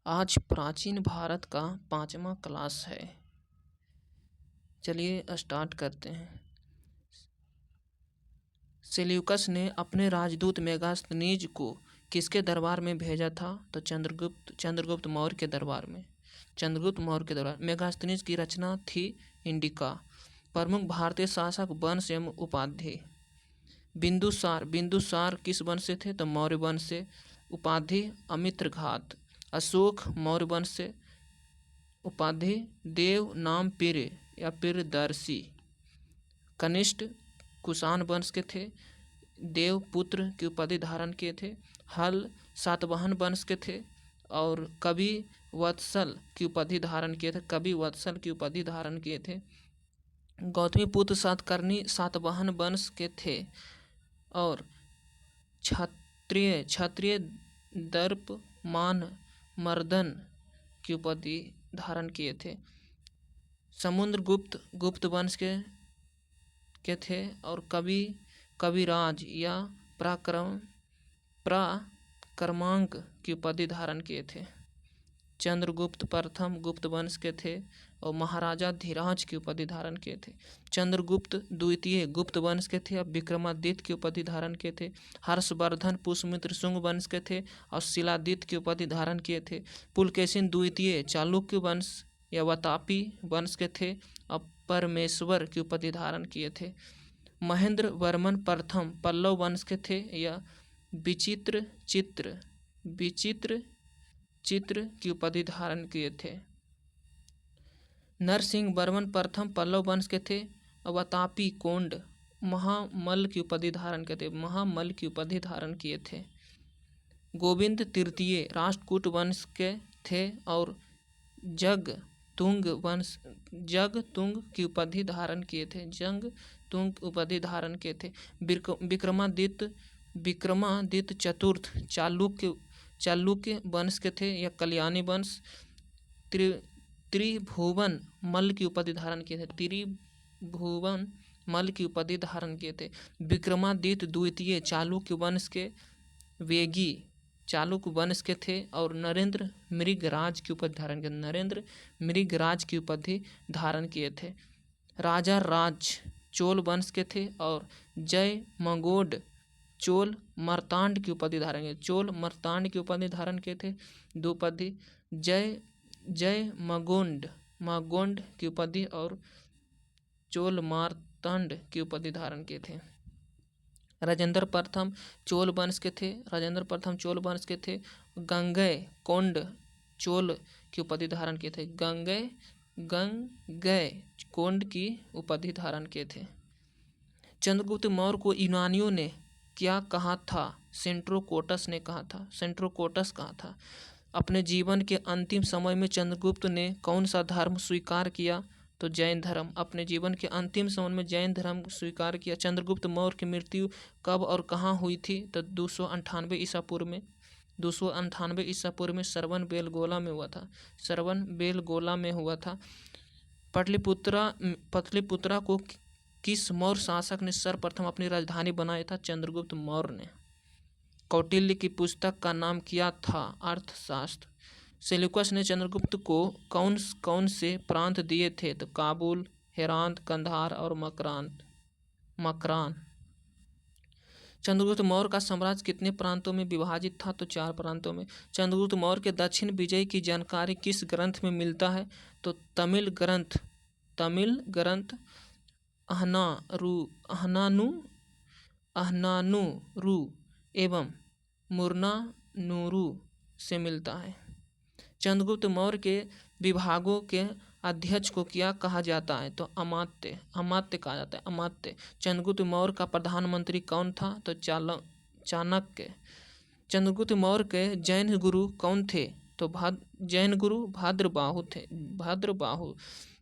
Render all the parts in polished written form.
आज प्राचीन भारत का 5वां क्लास है। चलिए स्टार्ट करते हैं। सेल्यूकस ने अपने राजदूत मेगास्थनीज को किसके दरबार में भेजा था? तो चंद्रगुप्त मौर्य के दरबार में। मेगास्थनीज की रचना थी इंडिका। प्रमुख भारतीय शासक वंश एवं उपाधि। बिंदुसार किस वंश से थे? तो मौर्य वंश से। उपाधि अमित्रघात। अशोक मौर्य वंश से। उपाधि देव नाम पीर या पीरदर्शी। कनिष्ठ कुषाण वंश के थे। देवपुत्र की उपाधि धारण किए थे। हल सातवाहन वंश के थे और कवि वत्सल की उपाधि धारण किए थे। गौतमीपुत्र सातकर्णी सातवाहन वंश के थे और क्षत्रिय दर्पमान मर्दन की उपाधि धारण किए थे। समुद्रगुप्त गुप्त वंश के थे और कविराज या पराक्रमांक की उपाधि धारण किए थे। चंद्रगुप्त प्रथम गुप्त वंश के थे और महाराजा धीराज की उपाधि धारण किए थे। चंद्रगुप्त द्वितीय गुप्त वंश के थे और विक्रमादित्य की उपाधि धारण किए थे। हर्षवर्धन पुष्यमित्र शुंग वंश के थे और शिलादित्य की उपाधि धारण किए थे। पुलकेशिन द्वितीय चालुक्य वंश या वातापी वंश के थे और परमेश्वर की उपाधि धारण किए थे। महेंद्र वर्मन प्रथम पल्लव वंश के थे या विचित्र चित्र की उपाधि धारण किए थे। नरसिंह वर्मन प्रथम पल्लव वंश के थे और वातापी कोंड महामल की उपाधि धारण किए थे। गोविंद तृतीय राष्ट्रकूट वंश के थे और जगतुंग की उपाधि धारण किए थे। विक्रमादित्य चतुर्थ चालुक्य वंश के थे या कल्याणी वंश। त्रिभुवन मल की उपाधि धारण किए थे। विक्रमादित्य द्वितीय चालुक्य वंश के वेगी चालुक्य वंश के थे और नरेंद्र मृगराज की उपाधि धारण किए थे। राजा राज चोल वंश के थे और जय मगोड चोल मर्तांड की उपाधि धारण किए थे। दो उपाधि जय मगोंड की उपाधि और चोल मार्तांड की उपाधि धारण किए थे। राजेंद्र प्रथम चोल वंश के थे। गंगेय कोंड चोल की उपाधि धारण किए थे। गंगेय कोंड की उपाधि धारण किए थे। चंद्रगुप्त मौर्य को यूनानियों ने क्या कहा था? सेंट्रोकोटस कहा था। अपने जीवन के अंतिम समय में चंद्रगुप्त ने कौन सा धर्म स्वीकार किया? तो जैन धर्म। अपने जीवन के अंतिम समय में जैन धर्म स्वीकार किया। चंद्रगुप्त मौर्य की मृत्यु कब और कहाँ हुई थी? तो 298 ईसा पूर्व में श्रवण बेलगोला में हुआ था। पाटलिपुत्रा को किस मौर्य शासक ने सर्वप्रथम अपनी राजधानी बनाया था? चंद्रगुप्त मौर्य ने। कौटिल्य की पुस्तक का नाम क्या था? अर्थशास्त्र। सेल्यूकस ने चंद्रगुप्त को कौन से प्रांत दिए थे? तो काबुल, हेरात, कंधार और मकरान। चंद्रगुप्त मौर्य का साम्राज्य कितने प्रांतों में विभाजित था? तो 4 प्रांतों में। चंद्रगुप्त मौर्य के दक्षिण विजय की जानकारी किस ग्रंथ में मिलता है? तो तमिल ग्रंथ अहनानुरु एवं मुर्नानुरु से मिलता है। चंद्रगुप्त मौर्य के विभागों के अध्यक्ष को क्या कहा जाता है? तो अमात्य कहा जाता है। अमात्य। चंद्रगुप्त मौर्य का प्रधानमंत्री कौन था? तो चाणक्य। चंद्रगुप्त मौर्य के जैन गुरु कौन थे? तो जैन गुरु भद्रबाहु थे।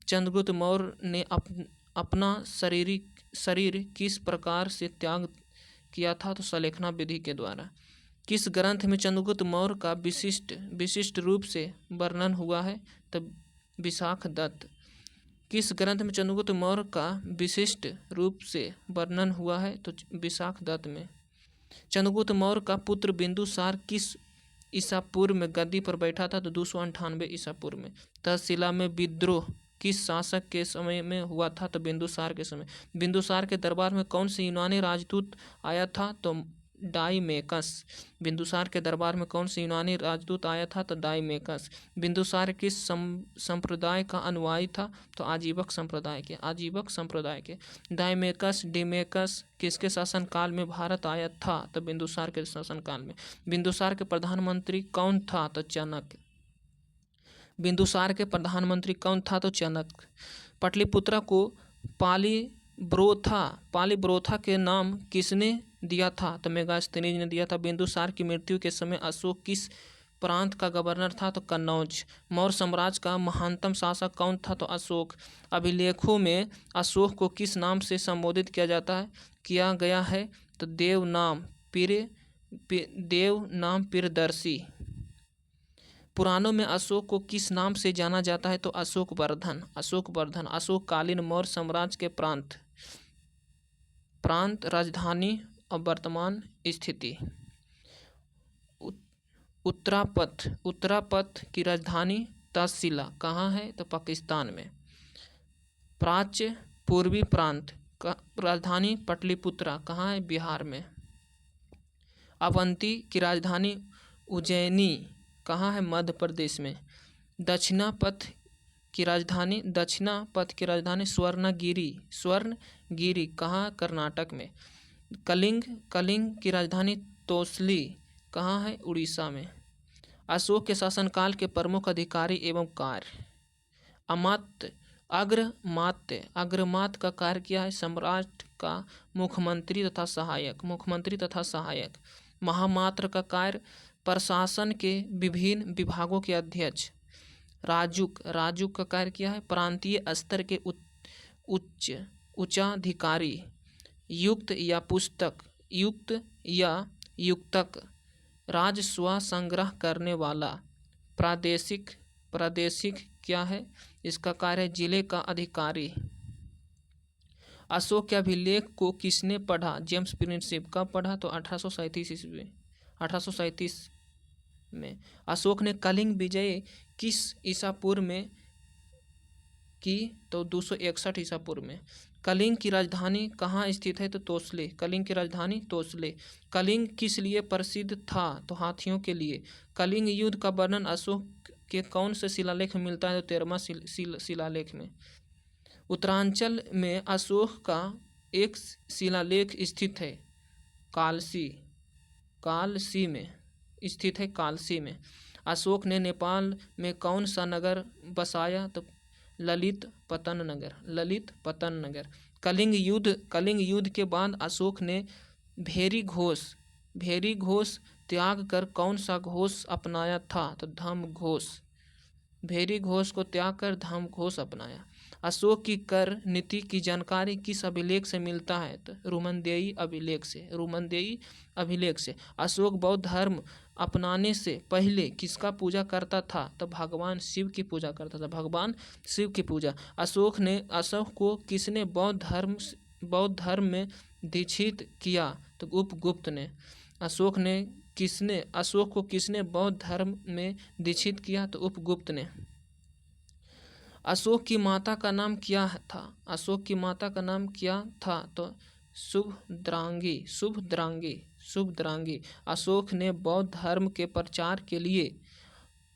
चंद्रगुप्त मौर्य ने अपना शरीर किस प्रकार से त्याग किया था? तो सलेखना विधि के द्वारा। किस ग्रंथ में चंद्रगुप्त मौर्य का विशिष्ट रूप से वर्णन हुआ है? तो विशाख दत्त। किस ग्रंथ में चंद्रगुप्त मौर्य का विशिष्ट रूप से वर्णन हुआ है? तो विशाख दत्त में। चंद्रगुप्त मौर्य का पुत्र बिंदुसार किस ईसा पूर्व में गद्दी पर बैठा था तो 298 ईसा पूर्व में। तक्षशिला में विद्रोह किस शासक के समय में हुआ था तो बिंदुसार के समय। बिंदुसार के दरबार में कौन से यूनानी राजदूत आया था तो डाइमेकस। बिंदुसार के दरबार में कौन से यूनानी राजदूत आया था तो डाइमेकस। बिंदुसार किस संप्रदाय का अनुयायी था तो आजीवक संप्रदाय के। डाइमेकस डिमेकस किसके शासनकाल में भारत आया था तो बिंदुसार के शासनकाल में। बिंदुसार के प्रधानमंत्री कौन था तो चाणक्य। बिंदुसार के प्रधानमंत्री कौन था तो चाणक्य। पाटलिपुत्रा को पालीब्रोथा के नाम किसने दिया था तो मेगास्थनीज ने दिया था। बिंदुसार की मृत्यु के समय अशोक किस प्रांत का गवर्नर था तो कन्नौज। मौर्य साम्राज्य का महानतम शासक कौन था तो अशोक। अभिलेखों में अशोक को किस नाम से संबोधित किया गया है तो देव नाम प्रियदर्शी। पुराणों में अशोक को किस नाम से जाना जाता है तो अशोकवर्धन। अशोककालीन मौर्य साम्राज्य के प्रांत राजधानी और वर्तमान स्थिति। उत्तरापथ की राजधानी तक्षशिला कहाँ है तो पाकिस्तान में। प्राच्य पूर्वी प्रांत का राजधानी पाटलिपुत्रा कहाँ है बिहार में। अवंती की राजधानी उज्जैनी कहाँ है मध्य प्रदेश में। दक्षिणापथ की राजधानी स्वर्णगिरी कहाँ कर्नाटक में। कलिंग की राजधानी तोसली कहाँ है उड़ीसा में। अशोक के शासनकाल के प्रमुख अधिकारी एवं कार्य। अग्रमात्य का कार्य क्या है सम्राट का मुख्यमंत्री तथा सहायक। महामात्र का कार्य प्रशासन के विभिन्न विभागों के अध्यक्ष। राजुक का कार्य क्या है प्रांतीय स्तर के उच्चाधिकारी। युक्त या युक्तक राजस्व संग्रह करने वाला। प्रादेशिक क्या है इसका कार्य है जिले का अधिकारी। अशोक के अभिलेख को किसने पढ़ा जेम्स प्रिंसेप। कब पढ़ा तो 1837 में। अशोक ने कलिंग विजय किस ईसा पूर्व में की तो 261 ईसा पूर्व में। कलिंग की राजधानी कहाँ स्थित है तो तोसले। कलिंग किस लिए प्रसिद्ध था तो हाथियों के लिए। कलिंग युद्ध का वर्णन अशोक के कौन से शिलालेख में मिलता है तो 13वां शिलालेख में। उत्तरांचल में अशोक का एक शिलालेख स्थित है कालसी में। अशोक ने नेपाल में कौन सा नगर बसाया तो ललितपतन नगर। कलिंग युद्ध के बाद अशोक ने भेरी घोष त्याग कर कौन सा घोष अपनाया था तो धम्म घोष। भेरी घोष को त्याग कर धम्म घोष अपनाया। अशोक की कर नीति की जानकारी किस अभिलेख से मिलता है तो रुमनदेई अभिलेख से। अशोक बौद्ध धर्म अपनाने से पहले किसका पूजा करता था तो भगवान शिव की पूजा। अशोक को किसने बौद्ध धर्म में दीक्षित किया तो उपगुप्त ने। अशोक को किसने बौद्ध धर्म में दीक्षित किया तो उपगुप्त ने। अशोक की माता का नाम क्या था तो शुभद्रांगी। अशोक ने बौद्ध धर्म के प्रचार के लिए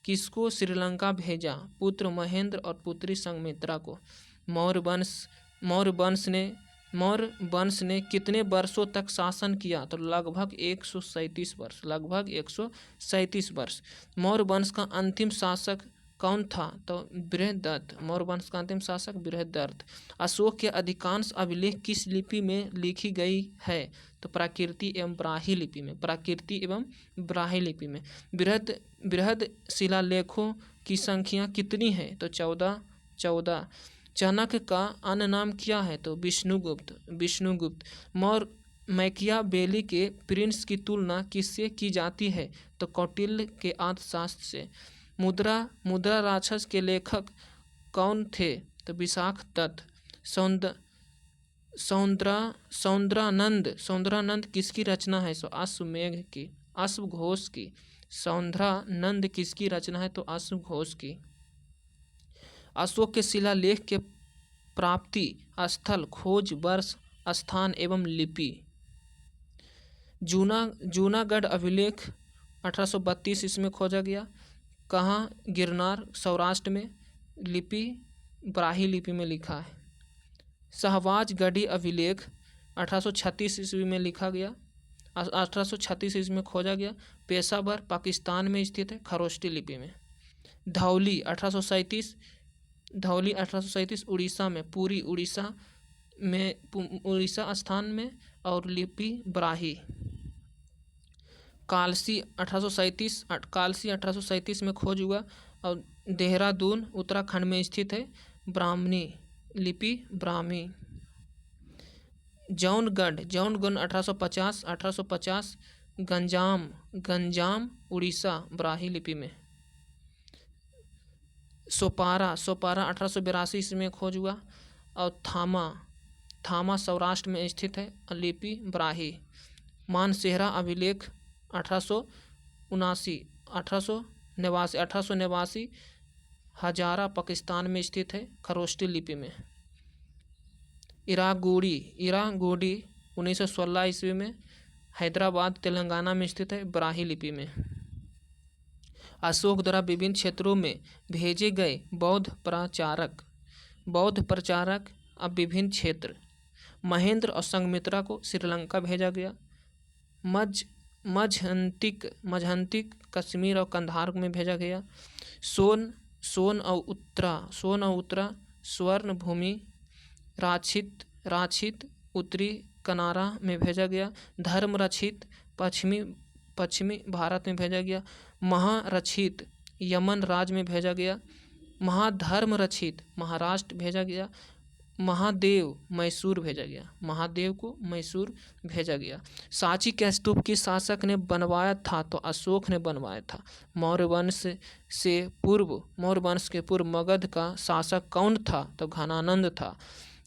किसको श्रीलंका भेजा पुत्र महेंद्र और पुत्री संघमित्रा को। मौर्य वंश ने कितने वर्षों तक शासन किया तो लगभग 137 वर्ष। मौर्य वंश का अंतिम शासक कौन था तो बृहदत्त। अशोक के अधिकांश अभिलेख किस लिपि में लिखी गई है तो प्राकृति एवं ब्राह्मी लिपि में। बृहद शिलालेखों की संख्या कितनी है तो 14। चाणक्य का अन्य नाम क्या है तो विष्णुगुप्त। मैकियावेली के प्रिंस की तुलना किससे की जाती है तो कौटिल्य के अर्थशास्त्र से। मुद्रा राक्षस के लेखक कौन थे तो विशाख दत्त। सौंदरानंद किसकी रचना है तो अश्वघोष की। सौंदर्यानंद किसकी रचना है? तो अश्व घोष की। अशोक के शिलालेख के प्राप्ति स्थल, खोज वर्ष, स्थान एवं लिपि। जूनागढ़ अभिलेख 1832 इसमें खोजा गया। कहाँ? गिरनार, सौराष्ट्र में। लिपि ब्राही लिपि में लिखा है। शहबाजगढ़ी अभिलेख 1836 ईस्वी में लिखा गया, 1836 ईस्वी में खोजा गया। पेशावर पाकिस्तान में स्थित है, खरोष्टी लिपि में। धौली 1837 उड़ीसा में, पूरी उड़ीसा में, उड़ीसा स्थान में, और लिपि ब्राही। कालसी 1837 में खोज हुआ और देहरादून उत्तराखंड में स्थित है, ब्राह्मणी लिपि ब्राह्मी। जौनगढ़ 1850 गंजाम उड़ीसा, ब्राही लिपि में। सोपारा 1882 में खोज हुआ और थामा सौराष्ट्र में स्थित है, लिपि ब्राही। मानसेहरा अभिलेख 1889 हजारा पाकिस्तान में स्थित है, खरोष्टी लिपि में। इरागुडी 1916 ईस्वी में हैदराबाद तेलंगाना में स्थित है, ब्राही लिपि में। अशोक द्वारा विभिन्न क्षेत्रों में भेजे गए बौद्ध प्रचारक अब विभिन्न क्षेत्र। महेंद्र और संघमित्रा को श्रीलंका भेजा गया। मझंतिक कश्मीर और कंधार में भेजा गया। सोन और उत्तरा स्वर्ण भूमि, राछित उत्तरी कनारा में भेजा गया। धर्मरक्षित पश्चिमी भारत में भेजा गया। महारक्षित यमन राज्य में भेजा गया। महाधर्मरक्षित महाराष्ट्र भेजा गया। महादेव मैसूर भेजा गया। महादेव को मैसूर भेजा गया। सांची के स्तूप किस शासक ने बनवाया था? तो अशोक ने बनवाया था। मौर्य वंश के पूर्व मगध का शासक कौन था? तो घनानंद था।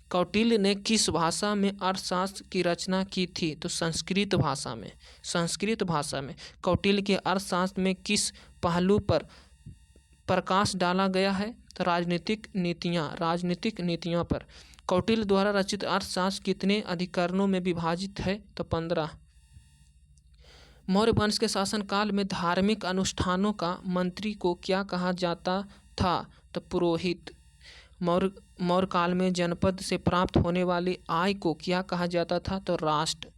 कौटिल्य ने किस भाषा में अर्थशास्त्र की रचना की थी? तो संस्कृत भाषा में। कौटिल्य के अर्थशास्त्र में किस पहलू पर प्रकाश डाला गया है? तो राजनीतिक नीतियाँ पर। कौटिल्य द्वारा रचित अर्थशास्त्र कितने अधिकरणों में विभाजित है? तो 15। मौर्य वंश के शासनकाल में धार्मिक अनुष्ठानों का मंत्री को क्या कहा जाता था? तो पुरोहित। मौर्य काल में जनपद से प्राप्त होने वाली आय को क्या कहा जाता था? तो राष्ट्र।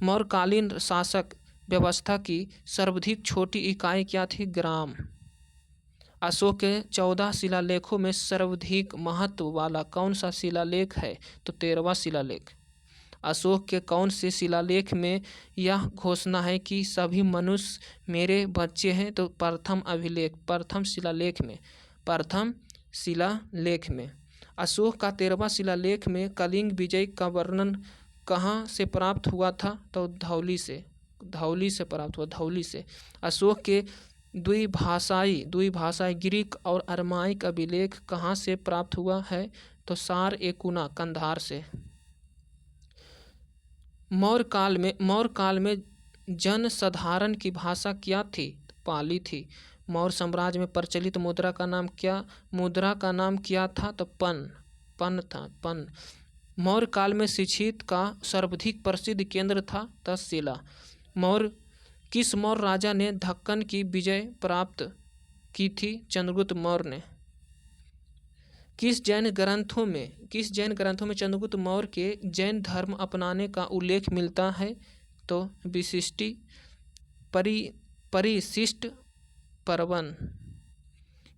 मौर्यकालीन शासक व्यवस्था की सर्वाधिक छोटी इकाई क्या थी? ग्राम। अशोक के 14 शिलालेखों में सर्वाधिक महत्व वाला कौन सा शिलालेख है? तो 13वां शिलालेख। अशोक के कौन से शिलालेख में यह घोषणा है कि सभी मनुष्य मेरे बच्चे हैं? तो प्रथम शिलालेख में। अशोक का 13वां शिलालेख में कलिंग विजय का वर्णन कहाँ से प्राप्त हुआ था? तो धौली से प्राप्त हुआ, धौली से। अशोक के द्विभाषाई ग्रीक और अरमाइक अभिलेख कहाँ से प्राप्त हुआ है? तो सार-ए-कुना, कंधार से। मौर्य काल में जनसाधारण की भाषा क्या थी? पाली थी। मौर्य साम्राज्य में प्रचलित मुद्रा का नाम क्या था? तो पन था। मौर्य काल में शिक्षित का सर्वाधिक प्रसिद्ध केंद्र था तक्षशिला। किस मौर्य राजा ने दक्कन की विजय प्राप्त की थी? चंद्रगुप्त मौर्य ने। किस जैन ग्रंथों में चंद्रगुप्त मौर्य के जैन धर्म अपनाने का उल्लेख मिलता है? तो परिशिष्ट पर्वन।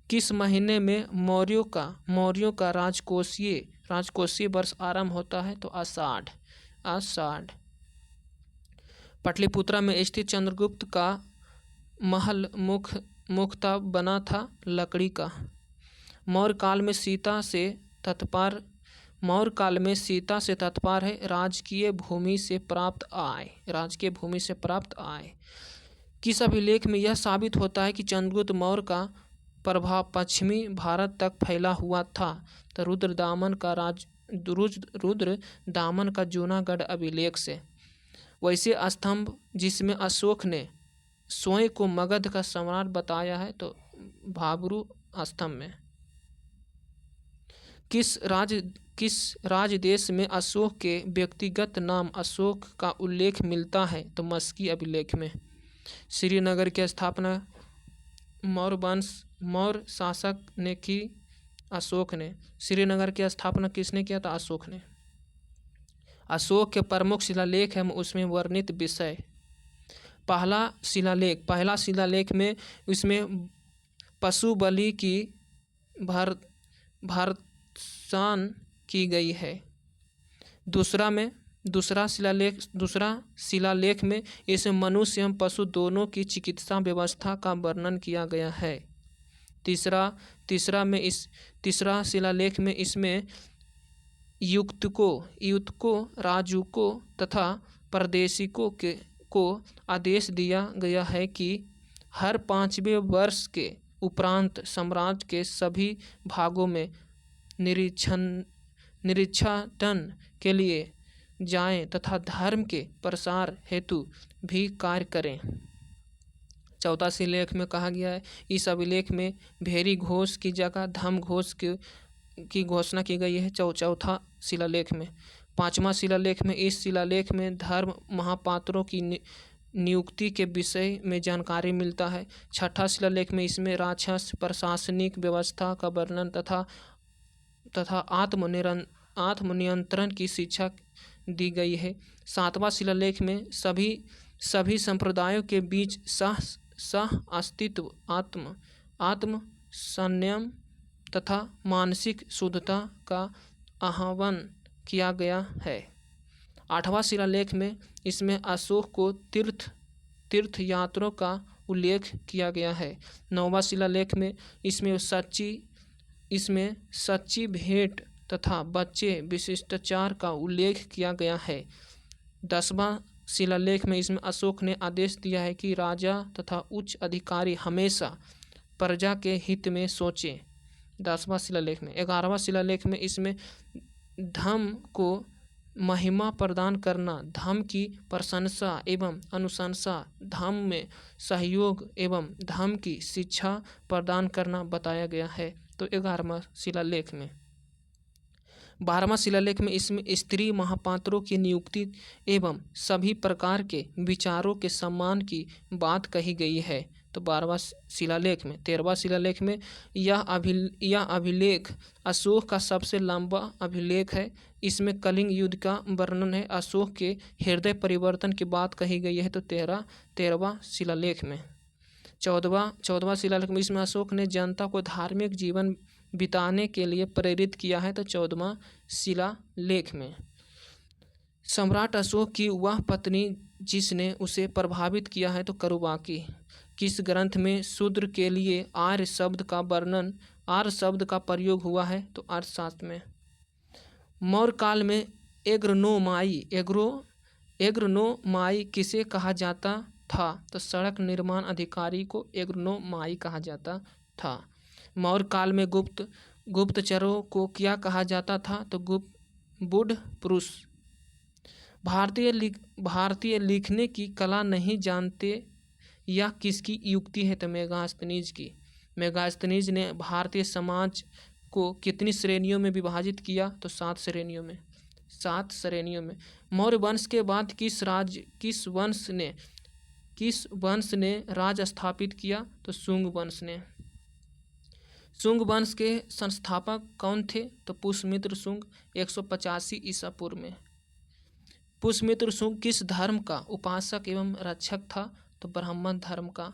किस महीने में मौर्यों का राजकोषीय वर्ष आरंभ होता है? तो आषाढ़। पाटलिपुत्रा में स्थित चंद्रगुप्त का महल मुख्यतः बना था लकड़ी का। मौर्य काल में सीता से तत्पर है राजकीय भूमि से प्राप्त आय। किस अभिलेख में यह साबित होता है कि चंद्रगुप्त मौर्य का प्रभाव पश्चिमी भारत तक फैला हुआ था? तो रुद्रदामन का जूनागढ़ अभिलेख से। वैसे स्तंभ जिसमें अशोक ने स्वयं को मगध का सम्राट बताया है? तो भाब्रू स्तंभ में। किस राज देश में अशोक के व्यक्तिगत नाम अशोक का उल्लेख मिलता है? तो मस्की अभिलेख में। श्रीनगर की स्थापना मौर्य शासक ने की, अशोक ने। श्रीनगर की स्थापना किसने किया? था अशोक ने। अशोक के प्रमुख शिलालेख है उसमें वर्णित विषय। पहला शिलालेख में इसमें पशु बलि की भर्त्सना की गई है। दूसरा शिलालेख में इसमें मनुष्य एवं पशु दोनों की चिकित्सा व्यवस्था का वर्णन किया गया है। तीसरा शिलालेख में इसमें युक्तकों, राजूकों तथा परदेशिकों को आदेश दिया गया है कि हर 5वें वर्ष के उपरांत साम्राज्य के सभी भागों में निरीक्षण के लिए जाएं तथा धर्म के प्रसार हेतु भी कार्य करें। चौथा शिलालेख में कहा गया है, इस अभिलेख में भेरी घोष की जगह धम्म घोष की घोषणा की गई है। चौथा शिलालेख में। पांचवा शिलालेख में इस शिलालेख में धर्म महापात्रों की नियुक्ति के विषय में जानकारी मिलता है। छठा शिलालेख में इसमें राक्षस प्रशासनिक व्यवस्था का वर्णन तथा आत्मनियंत्रण की शिक्षा दी गई है। सातवां शिलालेख में सभी संप्रदायों के बीच सह अस्तित्व, आत्म संयम तथा मानसिक शुद्धता का आह्वान किया गया है। आठवां शिलालेख में इसमें अशोक को तीर्थ यात्रों का उल्लेख किया गया है। नौवां शिलालेख में इसमें सच्ची भेंट तथा बच्चे विशिष्टाचार का उल्लेख किया गया है। 10वां शिलालेख में इसमें अशोक ने आदेश दिया है कि राजा तथा उच्च अधिकारी हमेशा प्रजा के हित में सोचें। 10वां शिलालेख में। 11वां शिलालेख में इसमें धम्म को महिमा प्रदान करना, धम्म की प्रशंसा एवं अनुशंसा, धम्म में सहयोग एवं धम्म की शिक्षा प्रदान करना बताया गया है। तो 11वां शिलालेख में। 12वां शिलालेख में इसमें स्त्री महापात्रों की नियुक्ति एवं सभी प्रकार के विचारों के सम्मान की बात कही गई है। तो 12वां शिलालेख में। 13वां शिलालेख में यह अभिलेख अशोक का सबसे लंबा अभिलेख है। इसमें कलिंग युद्ध का वर्णन है, अशोक के हृदय परिवर्तन की बात कही गई है। तो 13वां शिलालेख में। 14वां शिलालेख में इसमें अशोक ने जनता को धार्मिक जीवन बिताने के लिए प्रेरित किया है। तो 14वां शिलालेख में। सम्राट अशोक की वह पत्नी जिसने उसे प्रभावित किया है तो करुबाकी। किस ग्रंथ में शूद्र के लिए आर्य शब्द का प्रयोग हुआ है? तो अर्थशास्त्र में। मौर्य काल में एग्रोनोमाई किसे कहा जाता था? तो सड़क निर्माण अधिकारी को एग्रोनोमाई कहा जाता था। मौर्य काल में गुप्तचरों को क्या कहा जाता था? तो बुढ़ पुरुष। भारतीय लिखने की कला नहीं जानते, यह किसकी युक्ति है? तो मेगास्थनीज की। मेगास्थनीज ने भारतीय समाज को कितनी श्रेणियों में विभाजित किया? तो 7 श्रेणियों में। मौर्य वंश के बाद किस वंश ने राज स्थापित किया? तो शुंग वंश ने। शुंग वंश के संस्थापक कौन थे? तो पुष्यमित्र शुंग 185 ईसा पूर्व में। पुष्यमित्र शुंग किस धर्म का उपासक एवं रक्षक था? तो ब्राह्मण धर्म का।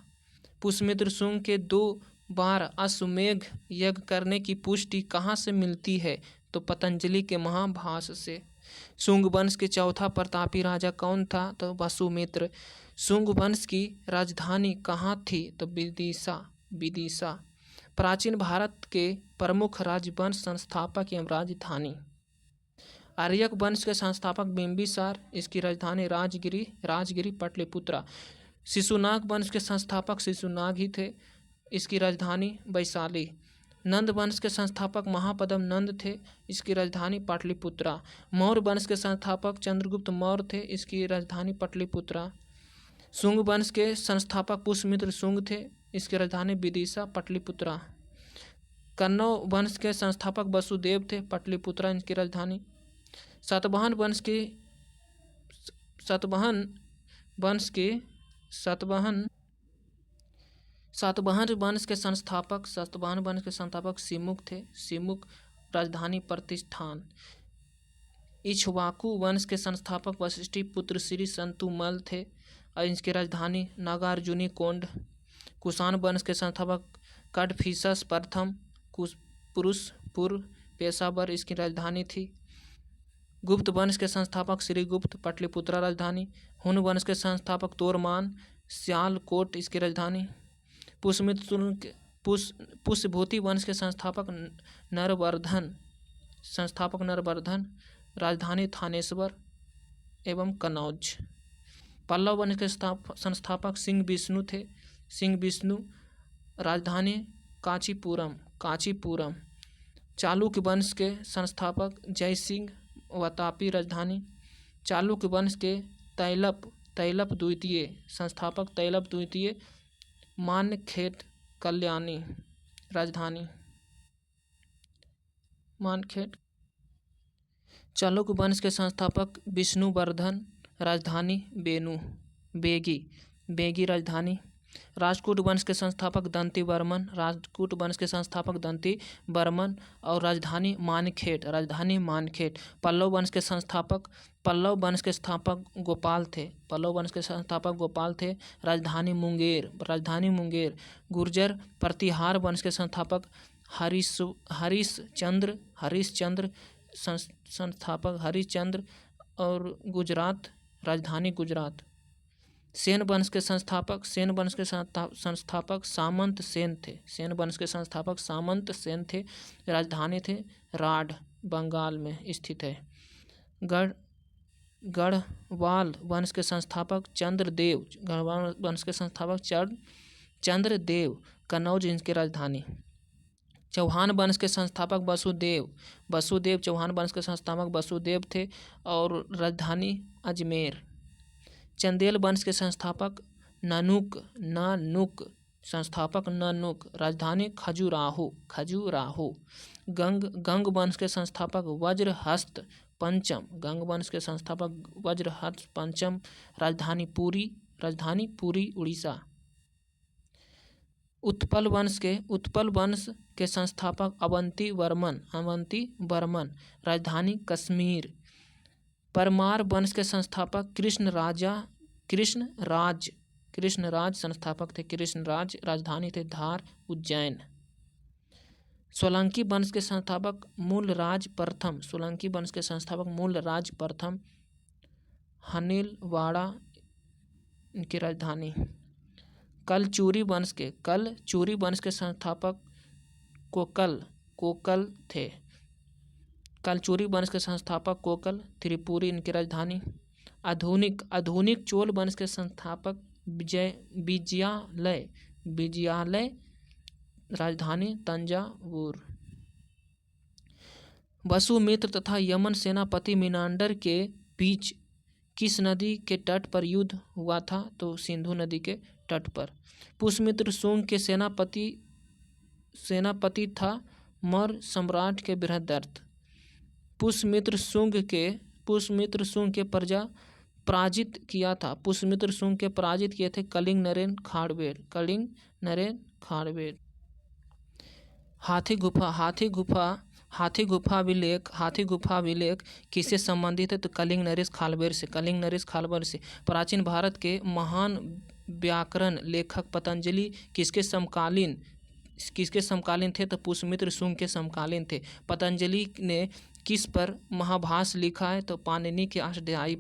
पुष्यमित्र शुंग के 2 बार अश्वमेध यज्ञ करने की पुष्टि कहाँ से मिलती है? तो पतंजलि के महाभाष्य से। शुंग वंश के चौथा प्रतापी राजा कौन था? तो वसुमित्र। शुंग वंश की राजधानी कहाँ थी? तो विदिशा। प्राचीन भारत के प्रमुख राजवंश संस्थापक एवं राजधानी। आर्यक वंश के संस्थापक बिंबिसार, इसकी राजधानी राजगिरी पटलिपुत्रा। शिशुनाग वंश के संस्थापक शिशुनाग ही थे, इसकी राजधानी वैशाली। नंद वंश के संस्थापक महापद्म नंद थे, इसकी राजधानी पाटलिपुत्रा। मौर्य वंश के संस्थापक चंद्रगुप्त मौर्य थे, इसकी राजधानी पाटलिपुत्रा। शुंग वंश के संस्थापक पुष्यमित्र शुंग थे। इसकी राजधानी विदिशा पटलिपुत्रा। कन्नौ वंश के संस्थापक वसुदेव थे। पटलिपुत्रा इनकी राजधानी। सातवाहन वंश के संस्थापक सिमुक थे। सिमुक राजधानी प्रतिष्ठान। इक्ष्वाकु वंश के संस्थापक वशिष्ठी पुत्र श्री संतुमल थे और इसकी राजधानी नागार्जुनी कोंड। कुषाण वंश के संस्थापक कडफिसस प्रथम पुरुषपुर पेशावर इसकी राजधानी थी। गुप्त वंश के संस्थापक श्रीगुप्त पटलिपुत्रा राजधानी। हुन वंश के संस्थापक तोरमान सियालकोट इसकी राजधानी। पुष्यभूति वंश के संस्थापक नरवर्धन राजधानी थानेश्वर एवं कन्नौज। पल्लव वंश के संस्थापक सिंह विष्णु थे। सिंह विष्णु राजधानी कांचीपुरम। चालुक्य वंश के संस्थापक जय सिंह वातापी राजधानी। चालुक्य वंश के तैलप द्वितीय संस्थापक तैलप द्वितीय मानखेट कल्याणी राजधानी। मानखेट। चालुक्य वंश के संस्थापक विष्णुवर्धन राजधानी बेगी राजधानी। राजपूत वंश के संस्थापक दंती वर्मन और राजधानी मानखेट। पल्लव वंश के संस्थापक गोपाल थे। राजधानी मुंगेर। गुर्जर प्रतिहार वंश के संस्थापक हरिश्चंद्र और गुजरात राजधानी गुजरात। सेन वंश के संस्थापक सामंत सेन थे। राजधानी थे राढ़ बंगाल में स्थित है। गढ़वाल वंश के संस्थापक चंद्रदेव कन्नौज इनकी राजधानी। चौहान वंश के संस्थापक चौहान वंश के संस्थापक वसुदेव थे और राजधानी अजमेर। चंदेल वंश के संस्थापक नानुक राजधानी खजुराहो। गंग वंश के संस्थापक वज्रहस्त पंचम राजधानी पुरी उड़ीसा। उत्पल वंश के संस्थापक अवंती वर्मन राजधानी कश्मीर। परमार वंश के संस्थापक कृष्णराज संस्थापक थे। कृष्णराज राजधानी थे धार उज्जैन। सोलंकी वंश के संस्थापक मूलराज प्रथम हनीलवाड़ा इनकी राजधानी। कलचुरी वंश के संस्थापक कोकल थे। कलचुरी वंश के संस्थापक कोकल त्रिपुरी इनकी राजधानी। आधुनिक चोल वंश के संस्थापक विजयालय राजधानी तंजावुर। वसुमित्र तथा यमन सेनापति मिनांडर के बीच किस नदी के तट पर युद्ध हुआ था? तो सिंधु नदी के तट पर। पुष्यमित्र शुंग के सेनापति था मौर्य सम्राट के बृहद्रथ। पुष्यमित्र शुंग के पराजित किया था। पुष्यमित्र शुंग के पराजित किए थे कलिंग नरेन खाड़बेड़। हाथी गुफा अभिलेख किससे संबंधित है? तो कलिंग नरेश खालबेर से। प्राचीन भारत के महान व्याकरण लेखक पतंजलि किसके समकालीन थे? तो पुष्यमित्र शुंग के समकालीन थे। पतंजलि ने किस पर महाभाष्य लिखा है? तो पाणिनि के अष्टाध्यायी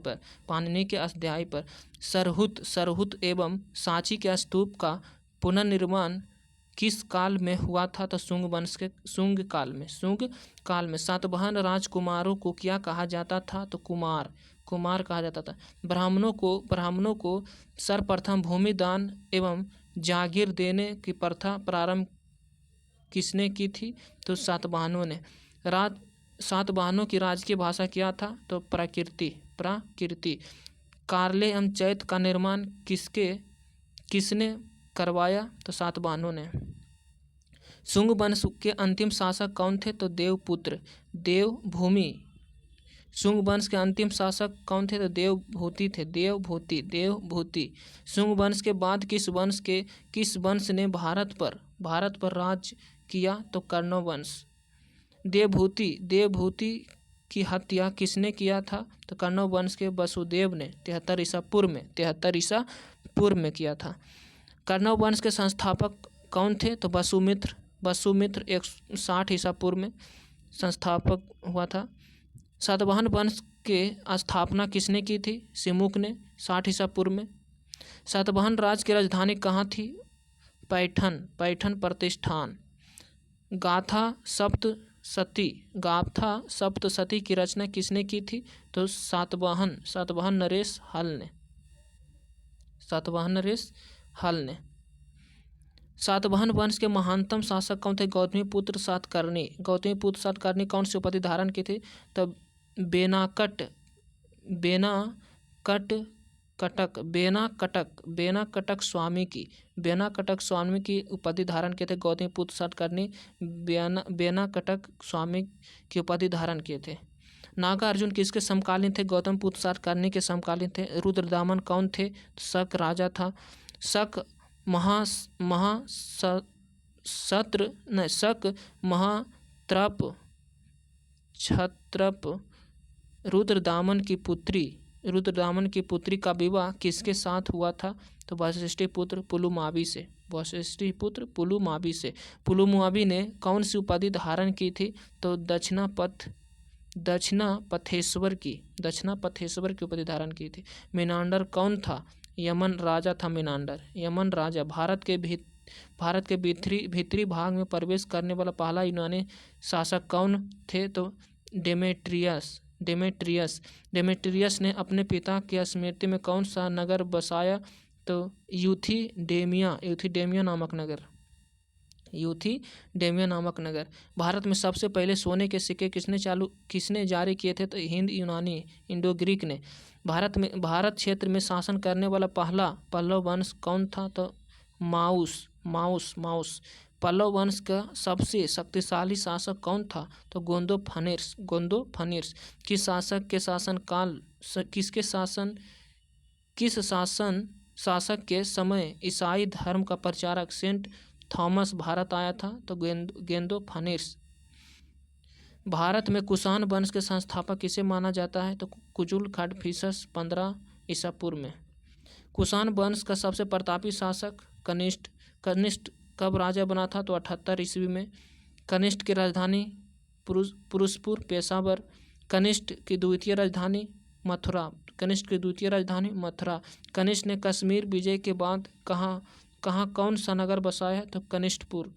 पर। सरहुत एवं सांची के स्तूप का पुनर्निर्माण किस काल में हुआ था? तो शुंग काल में। सातवाहन राजकुमारों को क्या कहा जाता था? तो कुमार कहा जाता था। ब्राह्मणों को सर्वप्रथम भूमि दान एवं जागीर देने की प्रथा प्रारंभ किसने की थी? तो सातवाहनों ने। सातवाहनों की राजकीय भाषा क्या था? तो प्राकृति। कार्ले एवं चैत्य का निर्माण किसने करवाया? तो सातवाहनों ने। शुंग वंश के अंतिम शासक कौन थे? तो देवपुत्र देवभूमि। शुंग वंश के अंतिम शासक कौन थे? तो देवभूति थे, देवभूति। शुंग वंश के बाद किस वंश ने भारत पर राज किया? तो कर्ण वंश। देवभूति की हत्या किसने किया था? तो कर्ण वंश के वसुदेव ने 73 ईसा पूर्व में किया था। कर्ण वंश के संस्थापक कौन थे? तो वसुमित्र 160 ईसा पूर्व में संस्थापक हुआ था। सातवाहन वंश के स्थापना किसने की थी? सिमुक ने 60 ईसा पूर्व में। सातवाहन राज्य की राजधानी कहाँ थी? पैठन प्रतिष्ठान। गाथा सप्तशती की रचना किसने की थी? तो सातवाहन नरेश हल ने। सातवाहन वंश के महानतम शासक कौन थे? गौतमीपुत्र सातकर्णी कौन सी उपाधि धारण की थी? तब बेनाकटक स्वामी की उपाधि धारण किए थे गौतमीपुत्र सातकर्णी। बेनाकटक स्वामी की उपाधि धारण किए थे। नागार्जुन किसके समकालीन थे? गौतमपुत्र सातकर्णी के समकालीन थे। रुद्रदामन कौन थे? शक राजा था। शक महात्रप रुद्रदामन की पुत्री का विवाह किसके साथ हुआ था? तो वशिष्ठिपुत्र पुलुमावी से। पुलुमावी ने कौन सी उपाधि धारण की थी? तो दक्षिणापथेश्वर की उपाधि धारण की थी। मीनांडर कौन था? यमन राजा था मीनांडर। यमन राजा भारत के भीतरी भाग में प्रवेश करने वाला पहला यूनानी शासक कौन थे? तो डेमेट्रियस ने अपने पिता की स्मृति में कौन सा नगर बसाया? तो यूथिडेमिया नामक नगर। भारत में सबसे पहले सोने के सिक्के किसने जारी किए थे? तो हिंद यूनानी इंडो ग्रीक ने। भारत क्षेत्र में शासन करने वाला पहला पल्लव वंश कौन था? तो माउस। पल्लव वंश का सबसे शक्तिशाली शासक कौन था? तो गोंदोफनिर्स। किस शासक के समय ईसाई धर्म का प्रचारक सेंट थॉमस भारत आया था? तो गोंदोफनिर्स। भारत में कुषाण वंश के संस्थापक किसे माना जाता है? तो कुजुल खडफिसस 15 ईसा पूर्व में। कुषाण वंश का सबसे प्रतापी शासक कनिष्ठ कब राजा बना था? तो 78 ईस्वी में। कनिष्ठ की राजधानी पुरुषपुर पेशावर। कनिष्ठ की द्वितीय राजधानी मथुरा। कनिष्ठ ने कश्मीर विजय के बाद कहाँ कौन सा नगर बसाया? तो कनिष्ठपुर।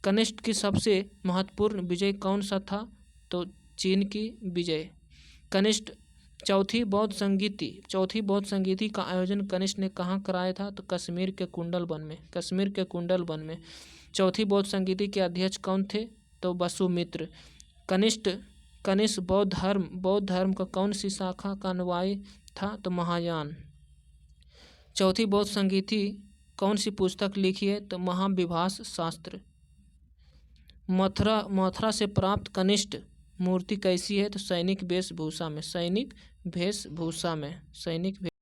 कनिष्ठ की सबसे महत्वपूर्ण विजय कौन सा था? तो चीन की विजय। कनिष्ठ चौथी बौद्ध संगीति का आयोजन कनिष्ठ ने कहाँ कराया था? तो कश्मीर के कुंडल वन में। चौथी बौद्ध संगीति के अध्यक्ष कौन थे? तो वसुमित्र। कनिष्ठ बौद्ध धर्म का कौन सी शाखा का अनुयायी था? तो महायान। चौथी बौद्ध संगीति कौन सी पुस्तक लिखी है? तो महाविभास शास्त्र। मथुरा से प्राप्त कनिष्ठ मूर्ति कैसी है? तो सैनिक वेशभूषा में।